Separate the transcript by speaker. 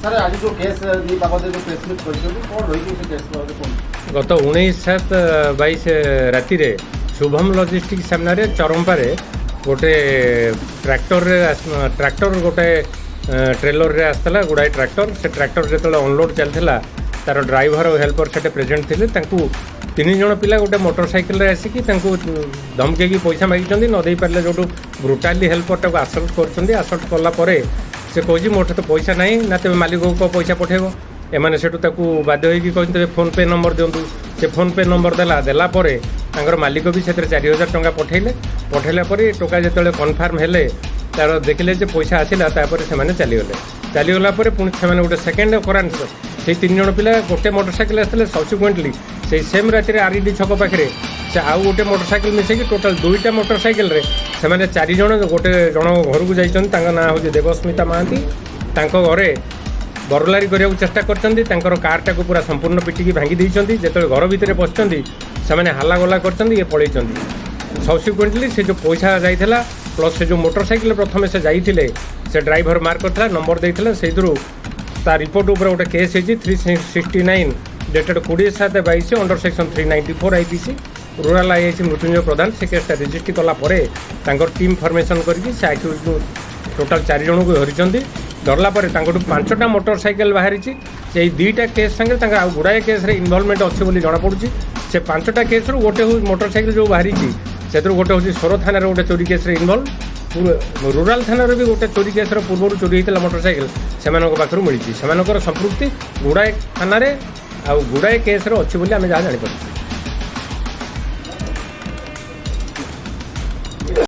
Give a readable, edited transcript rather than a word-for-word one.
Speaker 1: Sir आज जो case बाबद जो प्रेसमिट
Speaker 2: गत 19/7/22 राति शुभम लॉजिस्टिक सामने चरंपारे गोटे ट्रैक्टर गोटे ट्रेलर रे आसला गुड़ाए ट्रैक्टर से ट्रैक्टर जो अनलोड चलता तार ड्राइवर और हेल्पर से प्रेजेंट थे 3 जन पिला गोटे मोटरसाइकिल आसिकी धमके पैसा मागिंट न दे पारे जो ब्रुटाली हेल्पर टाक आसल्ट कर कलापर से कहे मोटे तो पैसा ना ना तेज मालिक को पैसा पठेब एमाने सेठू ताकू बाध्य होगी कहते फोन पे नंबर दिंतु से फोन पे नंबर देलापर तांकर मालिक भी से 4000 टंका पठेले टोका जो कन्फर्म हेले तार देखिले जे पैसा आसला से चलीगला पुणी से गोटे सेकेंड अकरांस से 3 जन पिला गोटे मोटरसाइकिल आसते सब्सिक्वेंटली से सेम राति आरडी छक पाखे से आउ गोटे मोटरसाइकिल मिसेकी टोटाल 2टा मोटरसाइकिल रे से 4 जन गोटे जन घर को जाइछन ना हूँ देवस्मिता महांती घरे बरलारी करने चेष्टा कर कार टाक पूरा संपूर्ण पिटिकी भांगी देइछंती जेतले घर भितर पछचंती से हल्ला गला करछंती ये पळैछंती सब्सिक्वेंटली से जो पैसा जाइथिला प्लस से जो मोटरसाइकिल प्रथम से जाइथिले से ड्राइवर मार्क करथिला नंबर देइथिला सेइथुरु ता रिपोर्ट ऊपर गोटे केस है 369 dated 20/7/22 under section 394 IPC rural IIC Mrutyunjay Pradhan से केसटा रेजिस्ट्री कलापर टीम फर्मेसन करके से आक्यूज टोटाल 4 जन को धरी धरला 5टा मोटरसाइकिल बाहरी से 2टा केस संगे आउ गुड़ाए केस इनवल्वमेंट अच्छे बोली जमापड़ी से 5टा केस गोटे मोटरसाइकिल जो बाहरी से गोटे हूँ सोर थाना गोटे चोरी केस इनवल्व रूराल थाना भी गोटे चोरी केस पूर्व चोरी होता मोटरसाइकिल से पाखु मिली से संपृक्ति गुड़ाए थाना आउ गुड़ाए केस अच्छी बोली आम जहाँ जापर।